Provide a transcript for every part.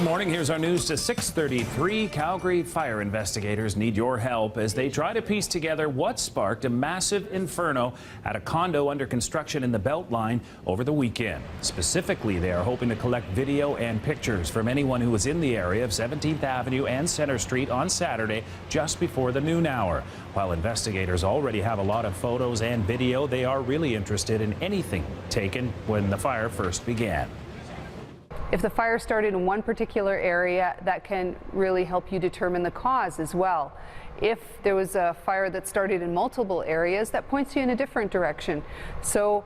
Good morning. Here's our news to 6:33. Calgary fire investigators need your help as they try to piece together what sparked a massive inferno at a condo under construction in the Beltline over the weekend. Specifically, they are hoping to collect video and pictures from anyone who was in the area of 17th Avenue and Center Street on Saturday just before the noon hour. While investigators already have a lot of photos and video, they are really interested in anything taken when the fire first began. If the fire started in one particular area, that can really help you determine the cause as well. If there was a fire that started in multiple areas, that points you in a different direction. So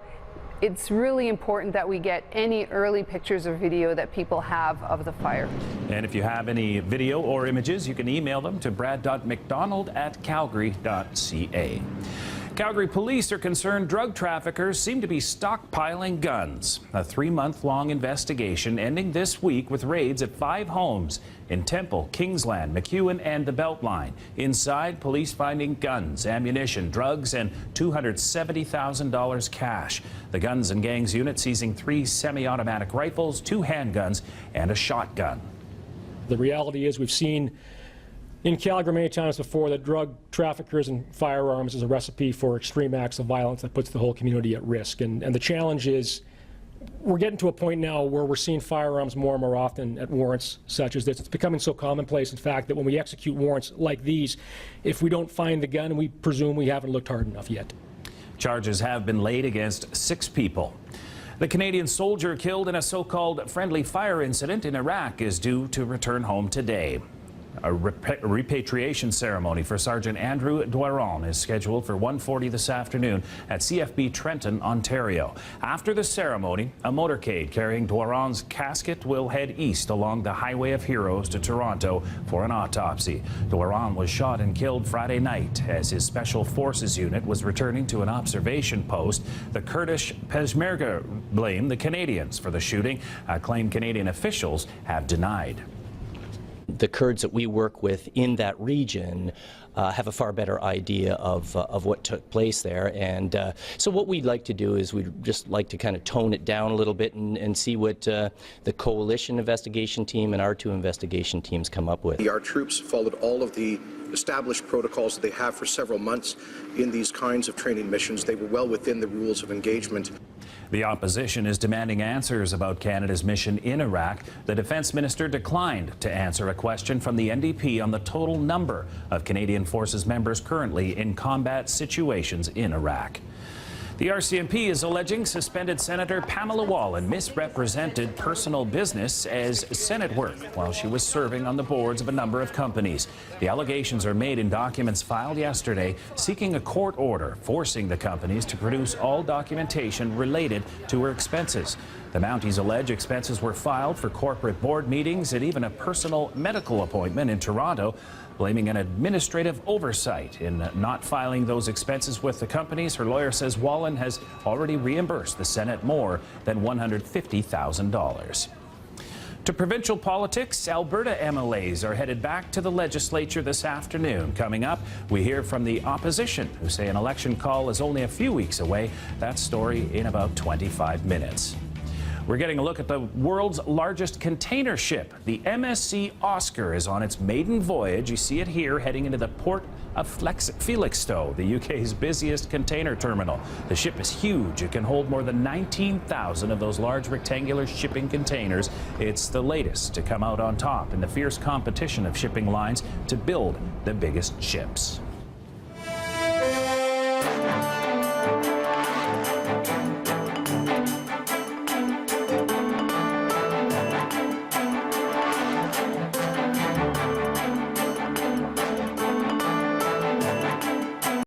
it's really important that we get any early pictures or video that people have of the fire. And if you have any video or images, you can email them to brad.mcdonald@calgary.ca. Calgary police are concerned drug traffickers seem to be stockpiling guns. A 3-month-long investigation ending this week with raids at 5 homes in Temple, Kingsland, McEwen, and the Beltline. Inside, police finding guns, ammunition, drugs, and $270,000 cash. The Guns and Gangs unit seizing 3 semi-automatic rifles, 2 handguns, and a shotgun. The reality is we've seen in Calgary many times before that drug traffickers and firearms is a recipe for extreme acts of violence that puts the whole community at risk. And the challenge is we're getting to a point now where we're seeing firearms more and more often at warrants such as this. It's becoming so commonplace, in fact, that when we execute warrants like these, if we don't find the gun, we presume we haven't looked hard enough yet. Charges have been laid against 6 people. The Canadian soldier killed in a so-called friendly fire incident in Iraq is due to return home today. A repatriation ceremony for Sergeant Andrew Doiron is scheduled for 1:40 this afternoon at CFB Trenton, Ontario. After the ceremony, a motorcade carrying Doiron's casket will head east along the Highway of Heroes to Toronto for an autopsy. Doiron was shot and killed Friday night as his Special Forces unit was returning to an observation post. The Kurdish Peshmerga blame the Canadians for the shooting, a claim Canadian officials have denied. The Kurds that we work with in that region have a far better idea of what took place there. And so what we'd like to do is we'd just like to kind of tone it down a little bit and see what the coalition investigation team and our 2 investigation teams come up with. Our troops followed all of the established protocols that they have for several months in these kinds of training missions. They were well within the rules of engagement. The opposition is demanding answers about Canada's mission in Iraq. The defense minister declined to answer a question from the NDP on the total number of Canadian Forces members currently in combat situations in Iraq. The RCMP is alleging suspended Senator Pamela Wallin misrepresented personal business as Senate work while she was serving on the boards of a number of companies. The allegations are made in documents filed yesterday seeking a court order forcing the companies to produce all documentation related to her expenses. The Mounties allege expenses were filed for corporate board meetings and even a personal medical appointment in Toronto, blaming an administrative oversight in not filing those expenses with the companies. Her lawyer says Wallin has already reimbursed the Senate more than $150,000. To provincial politics, Alberta MLAs are headed back to the legislature this afternoon. Coming up, we hear from the opposition, who say an election call is only a few weeks away. That story in about 25 minutes. We're getting a look at the world's largest container ship. The MSC Oscar is on its maiden voyage. You see it here heading into the port of Felixstowe, the UK's busiest container terminal. The ship is huge. It can hold more than 19,000 of those large rectangular shipping containers. It's the latest to come out on top in the fierce competition of shipping lines to build the biggest ships.